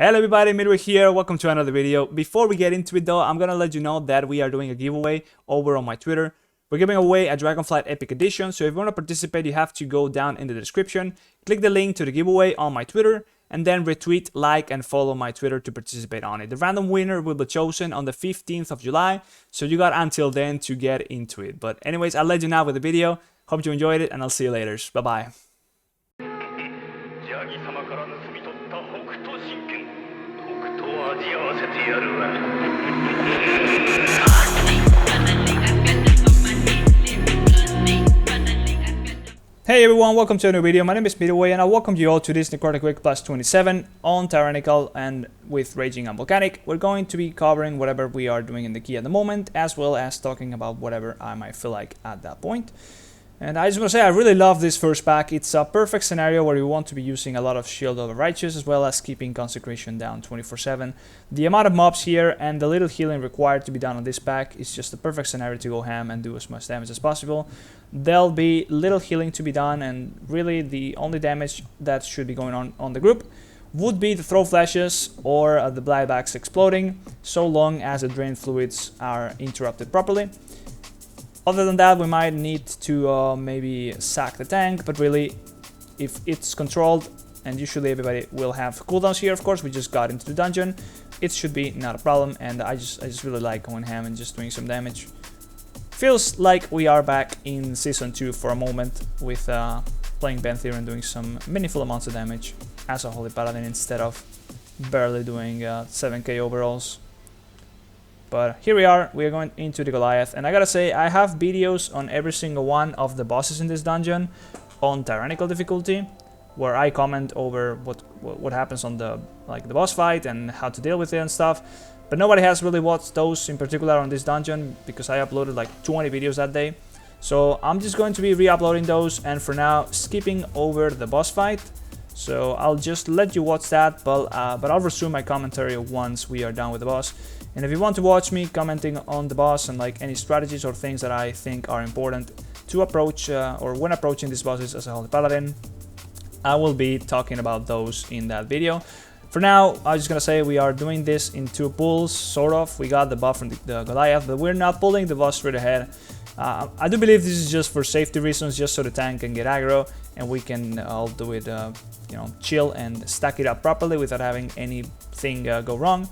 Hello everybody, Midway here, welcome to another video. Before we get into it though, I'm gonna let you know that we are doing a giveaway over on my Twitter. We're giving away a Dragonflight Epic Edition, so if you want to participate, you have to go down in the description, click the link to the giveaway on my Twitter, and then retweet, like, and follow my Twitter to participate on it. The random winner will be chosen on the 15th of July, so you got until then to get into it. But anyways, I'll let you know with the video. Hope you enjoyed it, and I'll see you later. Bye-bye. Hey everyone, welcome to a new video. My name is Midway and I welcome you all to this Necrotic Week plus 27 on Tyrannical and with Raging and Volcanic. We're going to be covering whatever we are doing in the key at the moment, as well as talking about whatever I might feel like at that point. And I just want to say I really love this first pack. It's a perfect scenario where you want to be using a lot of Shield of the Righteous as well as keeping Consecration down 24/7. The amount of mobs here and the little healing required to be done on this pack is just the perfect scenario to go ham and do as much damage as possible. There'll be little healing to be done, and really the only damage that should be going on the group would be the Throw Flashes or the Blightbacks exploding, so long as the Drain Fluids are interrupted properly. Other than that, we might need to maybe sack the tank, but really, if it's controlled, and usually everybody will have cooldowns here, of course, we just got into the dungeon, it should be not a problem, and I just really like going ham and just doing some damage. Feels like we are back in Season 2 for a moment with playing Benthir and doing some meaningful amounts of damage as a Holy Paladin instead of barely doing 7k overalls. But here we are going into the Goliath, and I gotta say, I have videos on every single one of the bosses in this dungeon on Tyrannical difficulty, where I comment over what happens on the boss fight and how to deal with it and stuff. But nobody has really watched those in particular on this dungeon because I uploaded like 20 videos that day. So I'm just going to be re-uploading those, and for now skipping over the boss fight. So I'll just let you watch that, but I'll resume my commentary once we are done with the boss. And if you want to watch me commenting on the boss and like any strategies or things that I think are important to approach or when approaching these bosses as a Holy Paladin, I will be talking about those in that video. For now, I was just gonna say we are doing this in two pulls, sort of. We got the buff from the Goliath, but we're not pulling the boss straight ahead. I do believe this is just for safety reasons, just so the tank can get aggro and we can all do it, you know, chill and stack it up properly without having anything go wrong.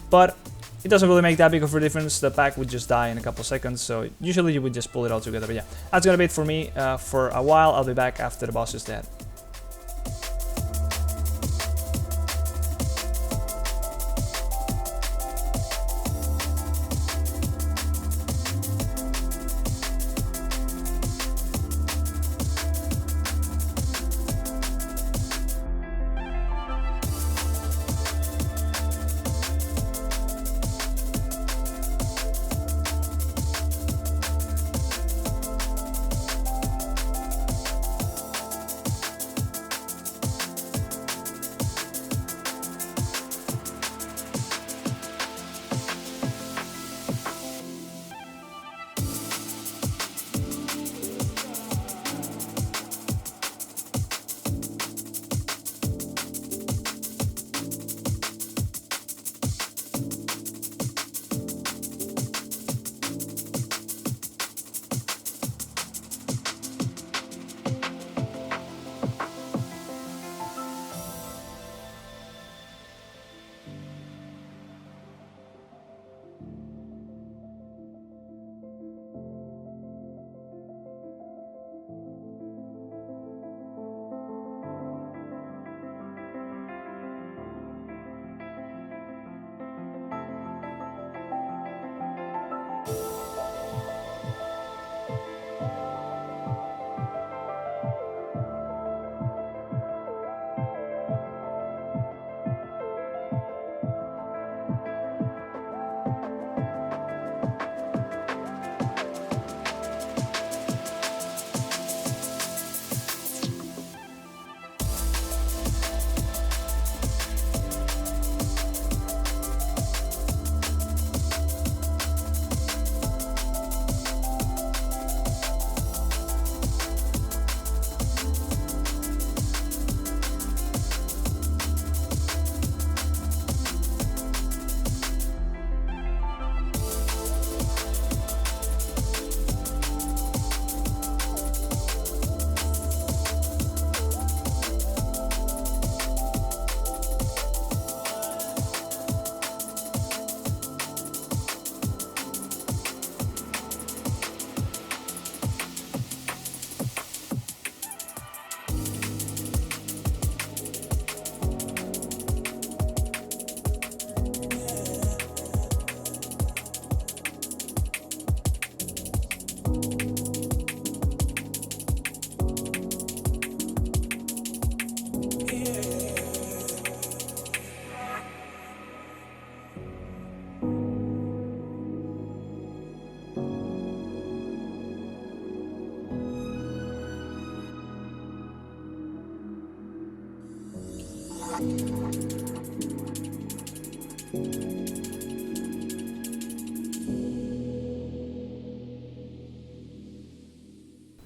But it doesn't really make that big of a difference. The pack would just die in a couple seconds, so usually you would just pull it all together. But yeah, that's gonna be it for me for a while. I'll be back after the boss is dead.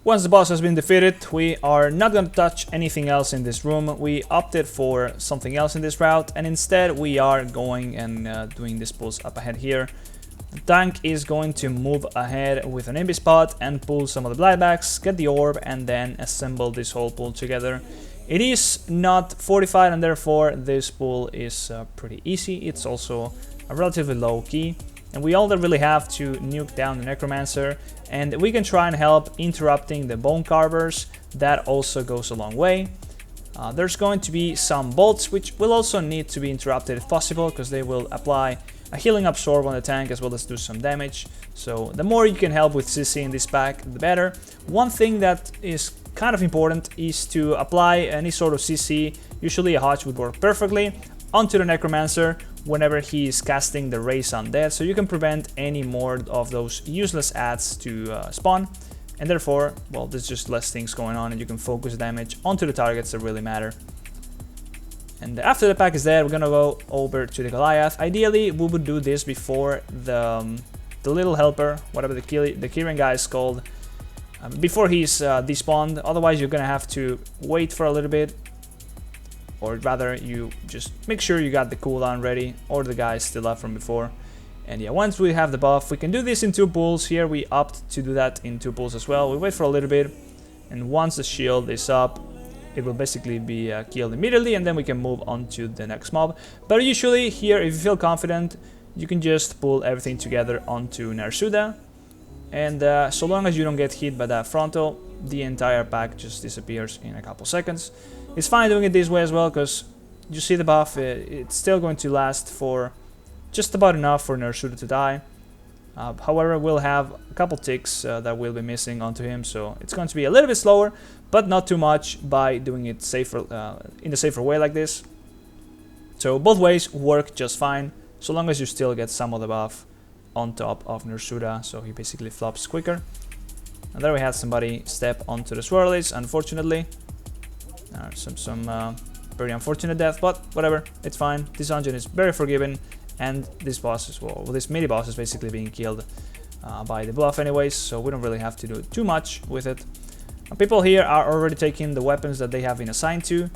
Once the boss has been defeated, we are not going to touch anything else in this room. We opted for something else in this route, and instead we are going and doing this pulls up ahead here. The tank is going to move ahead with an invis spot and pull some of the blightbacks, get the orb, and then assemble this whole pull together. It is not fortified, and therefore this pull is pretty easy. It's also a relatively low key. And we all that really have to nuke down the Necromancer, and we can try and help interrupting the Bone Carvers. That also goes a long way. There's going to be some bolts which will also need to be interrupted if possible, because they will apply a healing absorb on the tank as well as do some damage. So the more you can help with CC in this pack, the better. One thing that is kind of important is to apply any sort of CC, usually a Hodge would work perfectly, onto the Necromancer whenever he is casting the Raise Undead, so you can prevent any more of those useless adds to spawn, and therefore, well, there's just less things going on and you can focus damage onto the targets that really matter. And after the pack is dead, we're gonna go over to the Goliath. Ideally, we would do this before the little helper, whatever the Kirin guy is called, before he's despawned. Otherwise, you're gonna have to wait for a little bit, or rather you just make sure you got the cooldown ready or the guy is still up from before. And yeah, once we have the buff, we can do this in 2 pulls. Here we opt to do that in 2 pulls as well. We wait for a little bit, and once the shield is up, it will basically be killed immediately, and then we can move on to the next mob. But usually here, if you feel confident, you can just pull everything together onto Nersuda, and so long as you don't get hit by that frontal, the entire pack just disappears in a couple seconds. It's fine doing it this way as well, because you see the buff, it's still going to last for just about enough for Nersuda to die. However, we'll have a couple ticks that will be missing onto him, so it's going to be a little bit slower, but not too much by doing it safer, in a safer way like this. So both ways work just fine, so long as you still get some of the buff on top of Nersuda, so he basically flops quicker. And there we had somebody step onto the swirlies, unfortunately. Some very unfortunate death, but whatever, it's fine. This dungeon is very forgiving, and this boss is, well, this mini boss is basically being killed by the bluff anyways, so we don't really have to do too much with it. People here are already taking the weapons that they have been assigned to,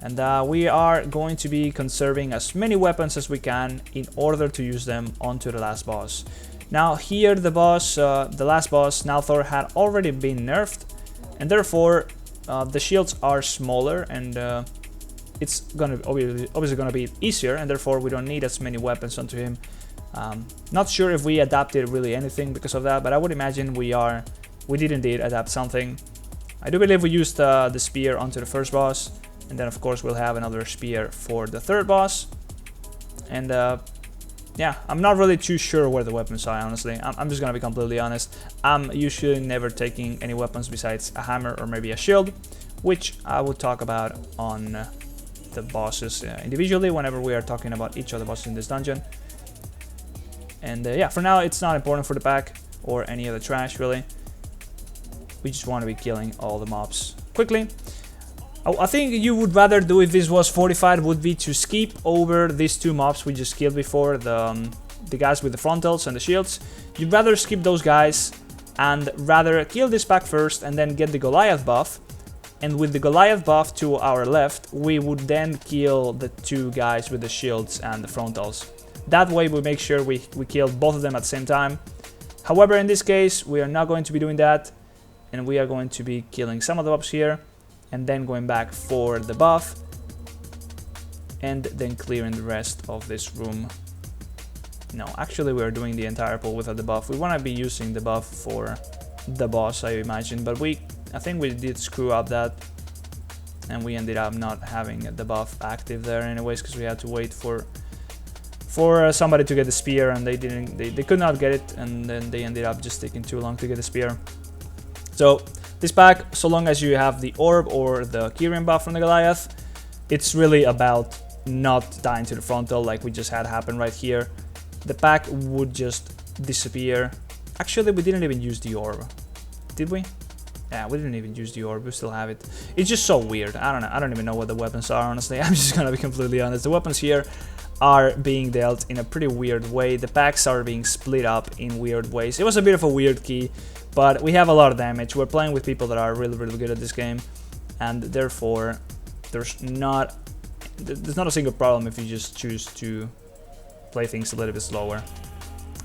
and we are going to be conserving as many weapons as we can in order to use them onto the last boss. Now here the boss, the last boss, Nalthor, had already been nerfed, and therefore the shields are smaller, and it's gonna obviously gonna be easier, and therefore we don't need as many weapons onto him. Not sure if we adapted really anything because of that, but I would imagine we did indeed adapt something. I do believe we used the spear onto the first boss, and then of course we'll have another spear for the third boss. And yeah, I'm not really too sure where the weapons are, honestly. I'm just gonna be completely honest. I'm usually never taking any weapons besides a hammer or maybe a shield, which I will talk about on the bosses individually whenever we are talking about each of the bosses in this dungeon. And yeah, for now it's not important for the pack or any other trash really. We just want to be killing all the mobs quickly. I think you would rather do, if this was fortified, would be to skip over these 2 mobs we just killed before, the guys with the frontals and the shields. You'd rather skip those guys and rather kill this pack first and then get the Goliath buff. And with the Goliath buff to our left, we would then kill the 2 guys with the shields and the frontals. That way we make sure we kill both of them at the same time. However, in this case, we are not going to be doing that, and we are going to be killing some of the mobs here, and then going back for the buff, and then clearing the rest of this room. No, actually we are doing the entire pull without the buff. We want to be using the buff for the boss, I imagine, but I think we did screw up that, and we ended up not having the buff active there anyways, because we had to wait for somebody to get the spear, and they could not get it, and then they ended up just taking too long to get the spear. So this pack, so long as you have the orb or the Kirin buff from the Goliath, it's really about not dying to the frontal like we just had happen right here. The pack would just disappear. Actually, we didn't even use the orb, did we? Yeah, we didn't even use the orb, we still have it. It's just so weird. I don't know, I don't even know what the weapons are, honestly. I'm just gonna be completely honest. The weapons here are being dealt in a pretty weird way. The packs are being split up in weird ways. It was a bit of a weird key, but we have a lot of damage. We're playing with people that are really good at this game, and therefore there's not a single problem if you just choose to play things a little bit slower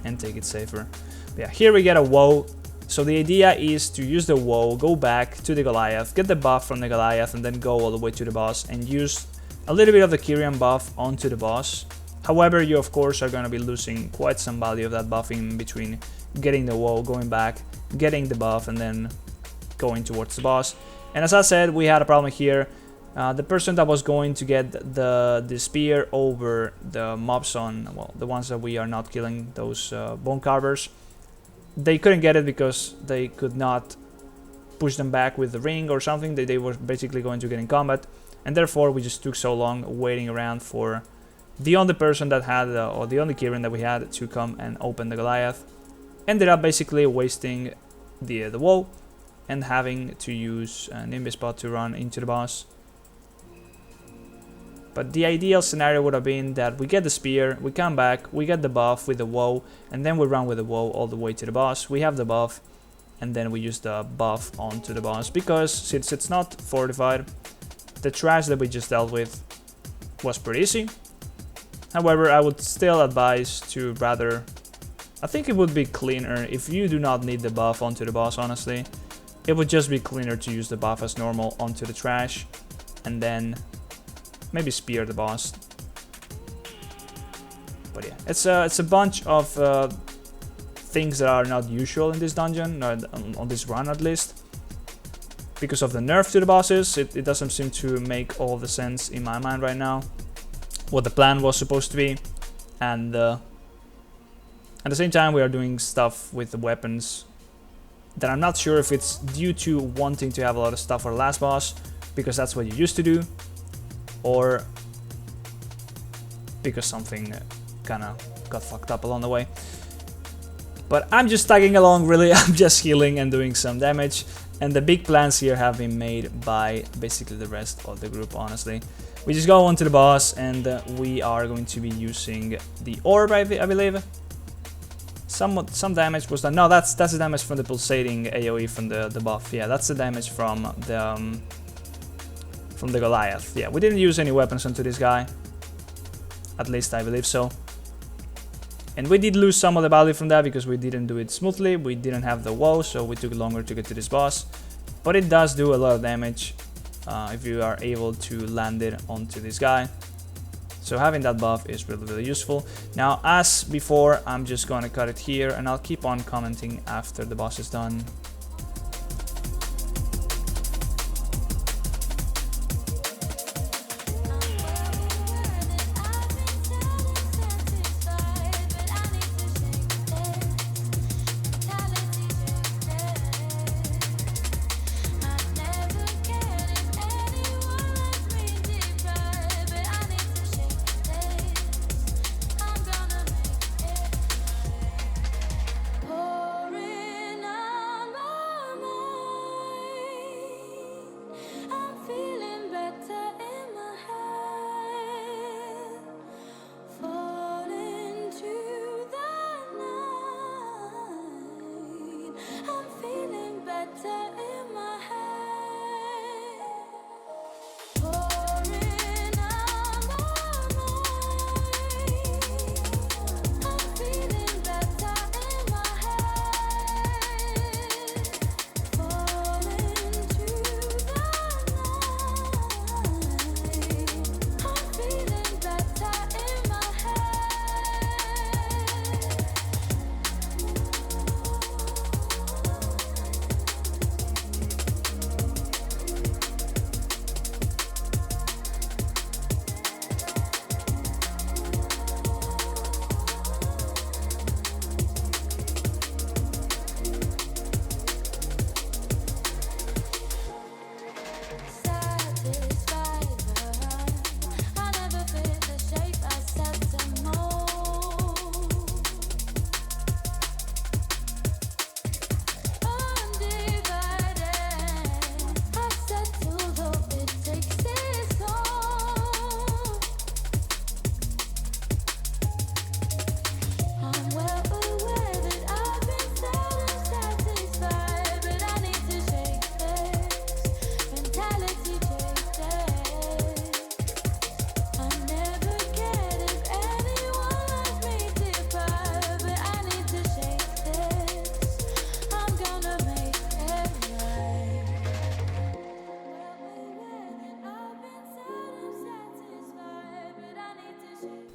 and take it safer. But yeah, here we get a woe. So the idea is to use the woe, go back to the Goliath, get the buff from the Goliath, and then go all the way to the boss and use a little bit of the Kyrian buff onto the boss. However, you of course are going to be losing quite some value of that buff in between getting the woe, going back, getting the buff, and then going towards the boss. And as I said, we had a problem here. The person that was going to get the spear over the mobs on, well, the ones that we are not killing, those bone carvers, they couldn't get it because they could not push them back with the ring or something. They were basically going to get in combat, and therefore we just took so long waiting around for the only person that had, or the only Kyrian that we had to come and open the Goliath. Ended up basically wasting the woe and having to use an Nimbus bot to run into the boss. But the ideal scenario would have been that we get the spear, we come back, we get the buff with the woe, and then we run with the woe all the way to the boss. We have the buff, and then we use the buff onto the boss, because since it's not fortified, the trash that we just dealt with was pretty easy. However, I would still advise to rather... I think it would be cleaner if you do not need the buff onto the boss, honestly. It would just be cleaner to use the buff as normal onto the trash, and then maybe spear the boss. But yeah, it's a bunch of things that are not usual in this dungeon, on this run at least. Because of the nerf to the bosses, it doesn't seem to make all the sense in my mind right now what the plan was supposed to be. And at the same time, we are doing stuff with the weapons that I'm not sure if it's due to wanting to have a lot of stuff for the last boss, because that's what you used to do, or because something kinda got fucked up along the way. But I'm just tagging along, really. I'm just healing and doing some damage, and the big plans here have been made by basically the rest of the group, honestly. We just go on to the boss, and we are going to be using the orb, I believe. Some damage was done. No, that's the damage from the pulsating AoE from the buff. Yeah, that's the damage from the Goliath. Yeah, we didn't use any weapons onto this guy. At least I believe so. And we did lose some of the value from that because we didn't do it smoothly. We didn't have the woe, so we took longer to get to this boss. But it does do a lot of damage if you are able to land it onto this guy. So having that buff is really useful. Now, as before, I'm just gonna cut it here, and I'll keep on commenting after the boss is done.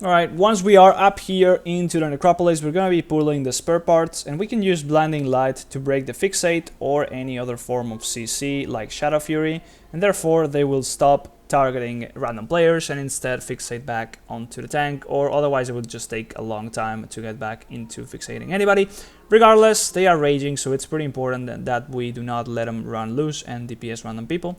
Alright, once we are up here into the Necropolis, we're gonna be pulling the spare parts, and we can use Blinding Light to break the Fixate or any other form of CC like Shadow Fury, and therefore they will stop targeting random players and instead fixate back onto the tank, or otherwise it would just take a long time to get back into fixating anybody. Regardless, they are raging, so it's pretty important that we do not let them run loose and DPS random people.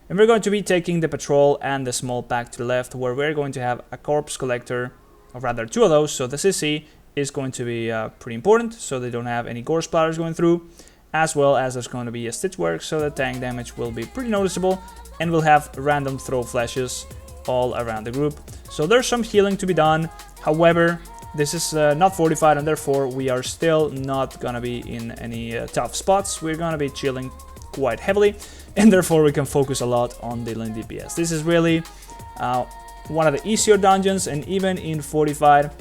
And we're going to be taking the patrol and the small pack to the left, where we're going to have a corpse collector, or rather two of those, so the CC is going to be pretty important, so they don't have any gore splatters going through, as well as there's going to be a stitch work, so the tank damage will be pretty noticeable, and we'll have random throw flashes all around the group. So there's some healing to be done, however, this is not fortified, and therefore we are still not gonna be in any tough spots. We're gonna be chilling quite heavily, and therefore we can focus a lot on dealing DPS. This is really one of the easier dungeons, and even in fortified,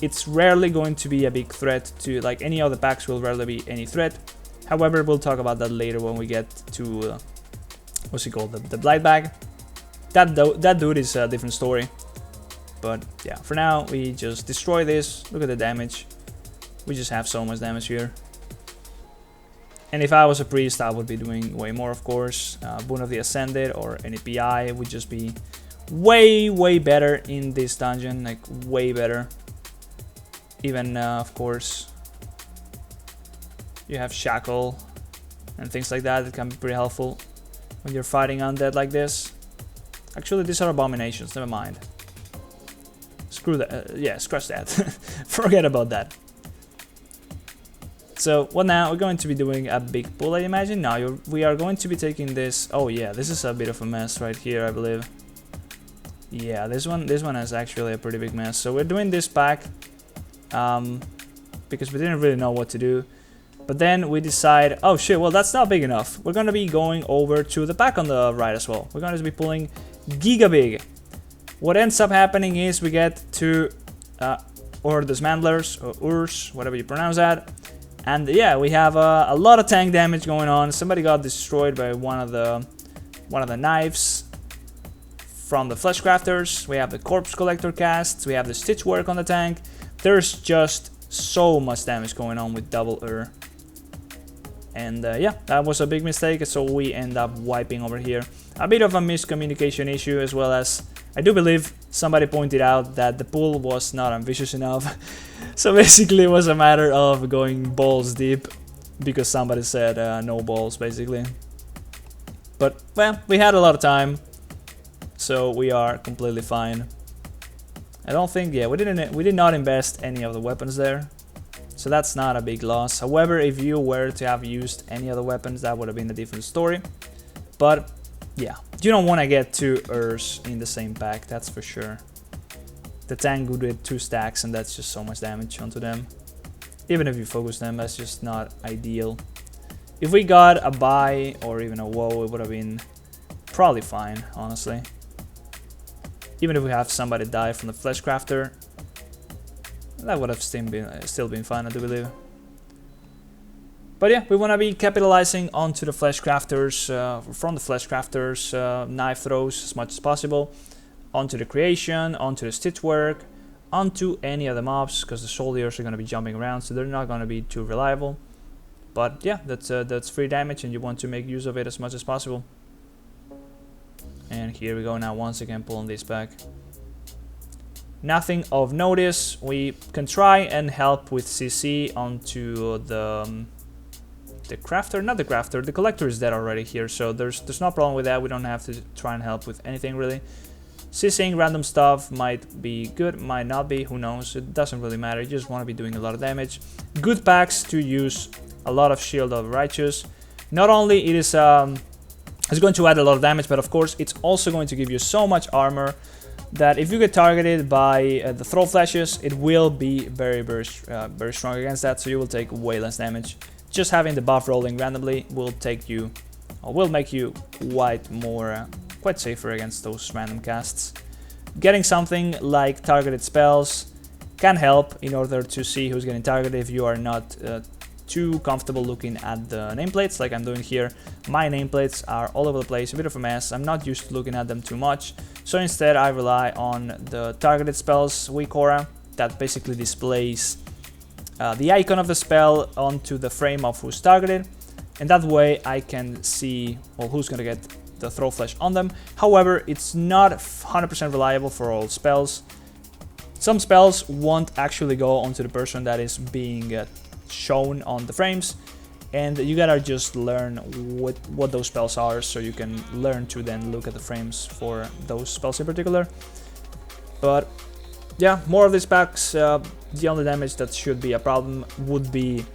it's rarely going to be a big threat to, like, any of the packs will rarely be any threat. However, we'll talk about that later when we get to what's it called, the Blight Bag. That dude is a different story. But yeah, for now we just destroy this. Look at the damage. We just have so much damage here. And if I was a priest, I would be doing way more, of course. Boon of the Ascended or any PI would just be way better in this dungeon, like way better. Even, of course, you have Shackle and things like that. It can be pretty helpful when you're fighting undead like this. Actually, these are abominations, never mind. Screw that, yeah, scratch that. Forget about that. So, what now? We're going to be doing a big pull, I imagine. Now, we are going to be taking this. Oh yeah, this is a bit of a mess right here, I believe. Yeah, this one is actually a pretty big mess. So we're doing this pack because we didn't really know what to do. But then we decide, oh shit, well that's not big enough. We're gonna be going over to the pack on the right as well. We're gonna be pulling Giga Big. What ends up happening is we get to or Dismantlers or Urs, whatever you pronounce that. And yeah, we have a lot of tank damage going on. Somebody got destroyed by one of the knives from the Flesh Crafters. We have the Corpse Collector casts. We have the Stitch work on the tank. There's just so much damage going on with double Ur. And yeah, that was a big mistake, so we end up wiping over here. A bit of a miscommunication issue, as well as I do believe somebody pointed out that the pull was not ambitious enough. So basically it was a matter of going balls deep because somebody said no balls, basically. But well, we had a lot of time, so we are completely fine. I don't think, yeah, we did not invest any of the weapons there, so that's not a big loss. However, if you were to have used any other weapons, that would have been a different story. But yeah, you don't want to get two Urs in the same pack, that's for sure. The tank would do 2 stacks, and that's just so much damage onto them. Even if you focus them, that's just not ideal. If we got a buy or even a woe, it would have been probably fine, honestly. Even if we have somebody die from the Flesh Crafter, that would have still been fine, I do believe. But yeah, we want to be capitalizing onto the Flesh Crafters, from the Flesh Crafters, knife throws as much as possible, onto the creation, onto the stitch work, onto any of the mobs, because the soldiers are going to be jumping around, so they're not going to be too reliable. But yeah, that's free damage, and you want to make use of it as much as possible. And here we go now, once again pulling this back. Nothing of notice. We can try and help with CC onto the crafter, not the crafter, the collector is dead already here, so there's no problem with that. We don't have to try and help with anything really. CCing random stuff might be good, might not be, who knows, it doesn't really matter. You just want to be doing a lot of damage. Good packs to use a lot of Shield of Righteous. Not only it is it's going to add a lot of damage, but of course it's also going to give you so much armor that if you get targeted by the throw flashes, it will be very strong against that, so you will take way less damage. Just having the buff rolling randomly will take you, or will make you quite safer against those random casts. Getting something like targeted spells can help in order to see who's getting targeted if you are not too comfortable looking at the nameplates like I'm doing here. My nameplates are all over the place, a bit of a mess. I'm not used to looking at them too much, so instead I rely on the targeted spells weak aura that basically displays the icon of the spell onto the frame of who's targeted, and that way I can see, well, who's gonna get the throw flash on them. However, it's not 100% reliable for all spells. Some spells won't actually go onto the person that is being shown on the frames, and you gotta just learn what those spells are, so you can learn to then look at the frames for those spells in particular. But yeah, more of these packs. The only damage that should be a problem would be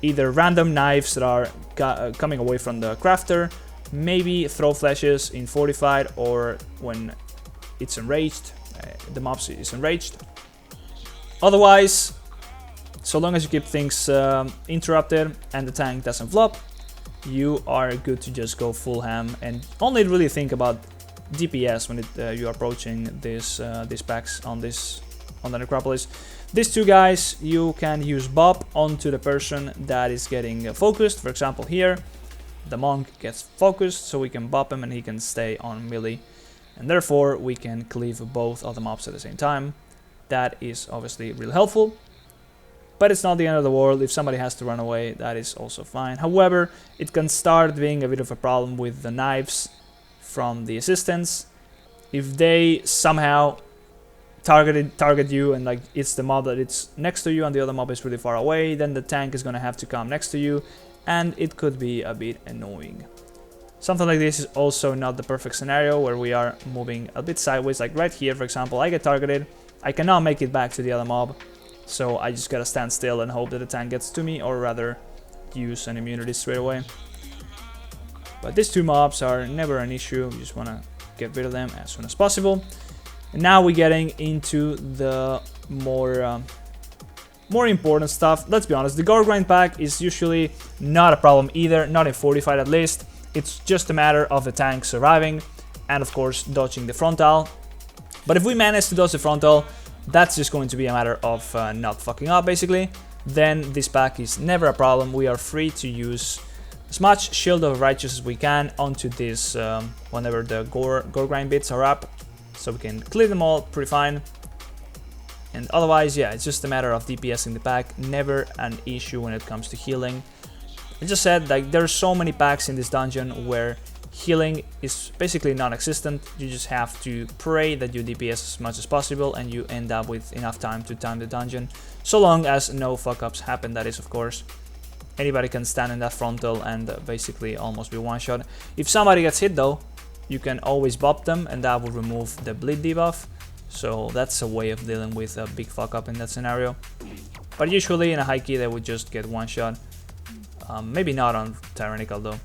either random knives that are coming away from the crafter, maybe throw flashes in fortified, or when it's enraged, the mob is enraged. Otherwise, so long as you keep things interrupted and the tank doesn't flop, you are good to just go full ham and only really think about DPS when you're approaching these packs on the Necropolis. These two guys, you can use Bop onto the person that is getting focused. For example, here, the monk gets focused, so we can bop him and he can stay on melee. And therefore, we can cleave both of the mobs at the same time. That is obviously really helpful. But it's not the end of the world. If somebody has to run away, that is also fine. However, it can start being a bit of a problem with the knives from the assistants. If they somehow target you and like it's the mob that it's next to you and the other mob is really far away, then the tank is gonna have to come next to you, and it could be a bit annoying. Something like this is also not the perfect scenario where we are moving a bit sideways. Like right here, for example, I get targeted, I cannot make it back to the other mob, so I just gotta stand still and hope that the tank gets to me, or rather use an immunity straight away. But these two mobs are never an issue. You just wanna get rid of them as soon as possible. And now we're getting into the more important stuff. Let's be honest, the Gore Grind pack is usually not a problem either, not in fortified at least. It's just a matter of the tank surviving and of course dodging the frontal. But if we manage to dodge the frontal, that's just going to be a matter of not fucking up basically. Then this pack is never a problem. We are free to use as much Shield of Righteous as we can onto this whenever the Gore Grind bits are up. So we can clear them all pretty fine. And otherwise, yeah, it's just a matter of DPS in the pack. Never an issue when it comes to healing. I just said, like, there's so many packs in this dungeon where healing is basically non-existent. You just have to pray that you DPS as much as possible and you end up with enough time to time the dungeon. So long as no fuck-ups happen, that is, of course. Anybody can stand in that frontal and basically almost be one-shot. If somebody gets hit though, you can always bop them and that will remove the bleed debuff. So that's a way of dealing with a big fuck-up in that scenario. But usually in a high key they would just get one-shot. Maybe not on Tyrannical though.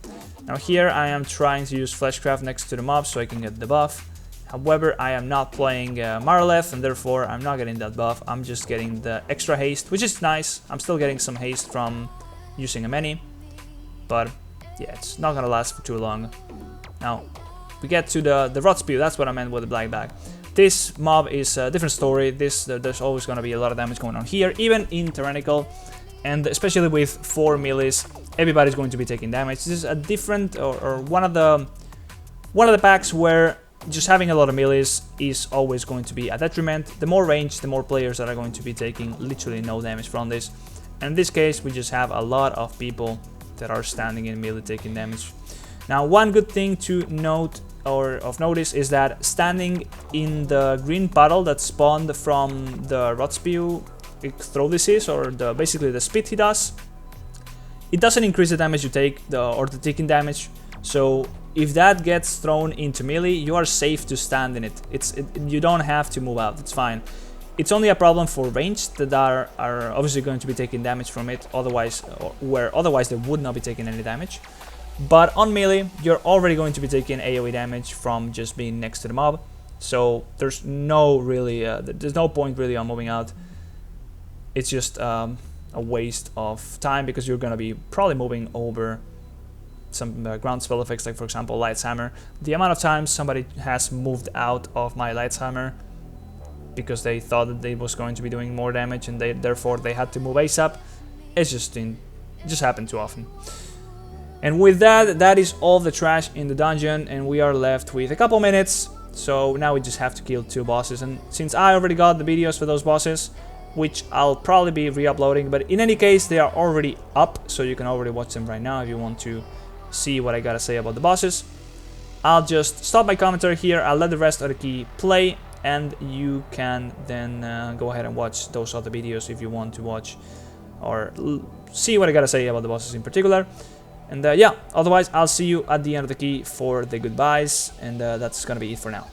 Now here I am trying to use Fleshcraft next to the mob so I can get the buff. However, I am not playing Marleth and therefore I'm not getting that buff. I'm just getting the extra haste, which is nice. I'm still getting some haste from using a many. But yeah, it's not gonna last for too long. Now, we get to the Rot Spew, that's what I meant with the black bag. This mob is a different story. There's always gonna be a lot of damage going on here, even in Tyrannical. And especially with 4 melees, everybody's going to be taking damage. This is a different, or one of the packs where just having a lot of melees is always going to be a detriment. The more range, the more players that are going to be taking literally no damage from this. And in this case, we just have a lot of people that are standing in melee taking damage. Now, one good thing to note or of notice is that standing in the green puddle that spawned from the Rot Spew throw disease, or basically the spit he does, it doesn't increase the damage you take or the taking damage. So if that gets thrown into melee, you are safe to stand in it. You don't have to move out. It's fine. It's only a problem for ranged that are obviously going to be taking damage from it. Otherwise, where otherwise they would not be taking any damage. But on melee, you're already going to be taking AoE damage from just being next to the mob. So there's no point really on moving out. It's just a waste of time because you're going to be probably moving over some ground spell effects, like for example Light's Hammer. The amount of times somebody has moved out of my Light's Hammer because they thought that they was going to be doing more damage and therefore they had to move ASAP, it's just It just happened too often. And with that, that is all the trash in the dungeon, and we are left with a couple minutes. So now we just have to kill 2 bosses, and since I already got the videos for those bosses, which I'll probably be re-uploading, but in any case they are already up, so you can already watch them right now if you want to see what I gotta say about the bosses. I'll just stop my commentary here, I'll let the rest of the key play, and you can then go ahead and watch those other videos if you want to watch or see what I gotta say about the bosses in particular. And yeah, otherwise I'll see you at the end of the key for the goodbyes, and that's gonna be it for now.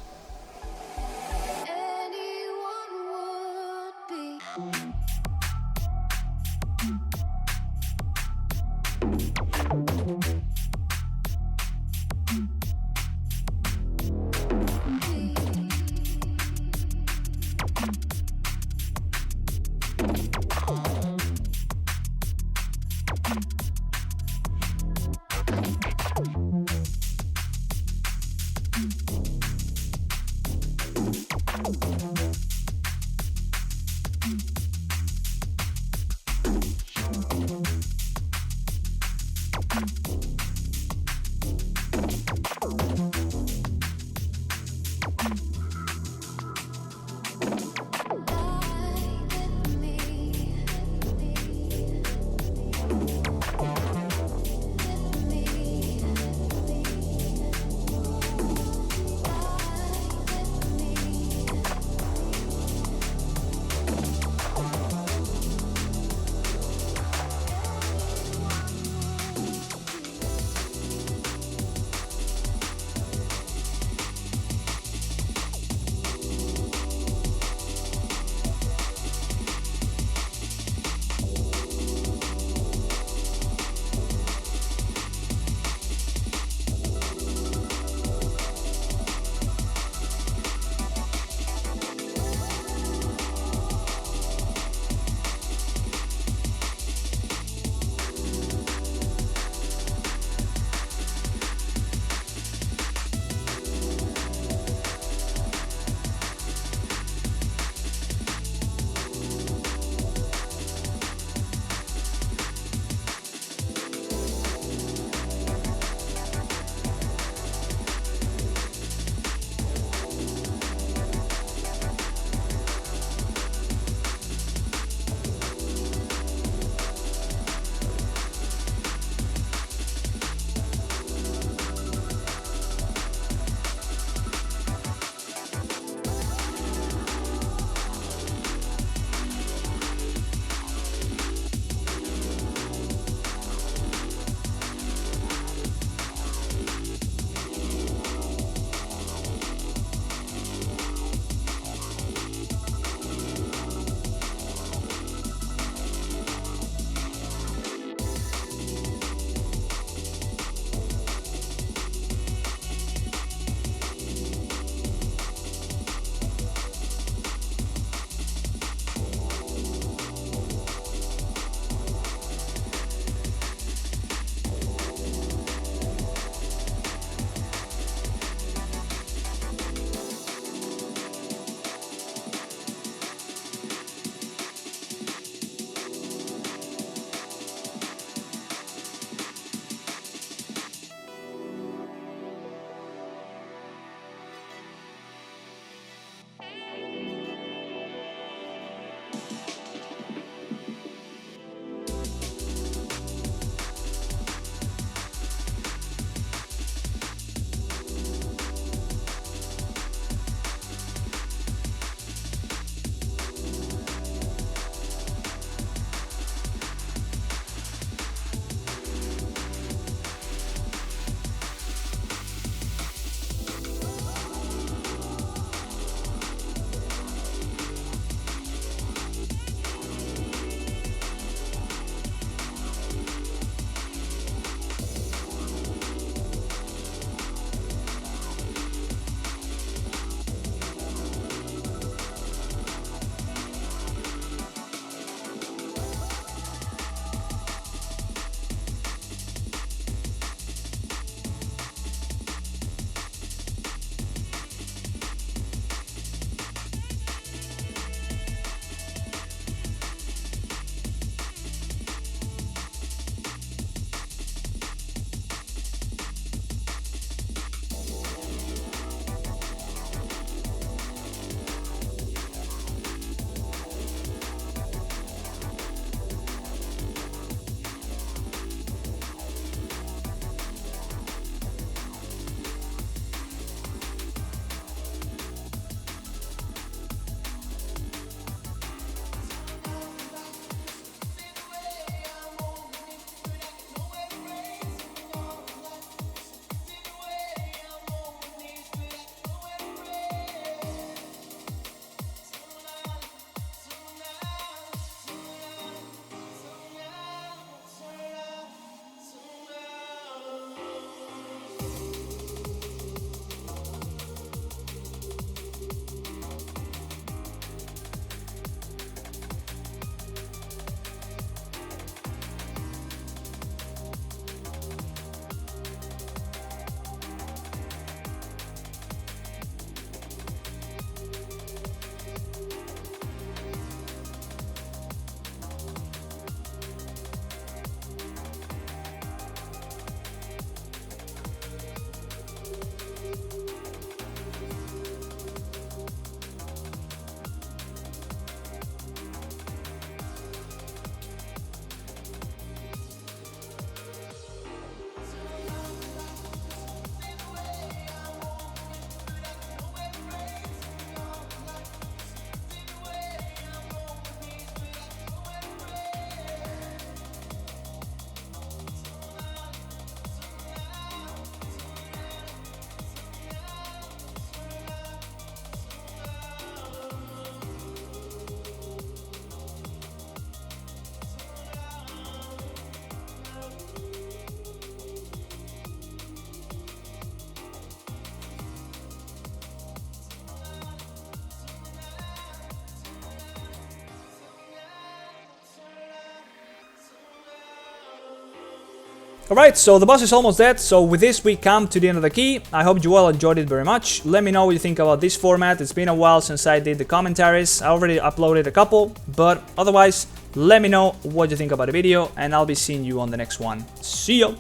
Alright, so the boss is almost dead, so with this we come to the end of the key. I hope you all enjoyed it very much. Let me know what you think about this format. It's been a while since I did the commentaries. I already uploaded a couple, but otherwise, let me know what you think about the video, and I'll be seeing you on the next one. See ya!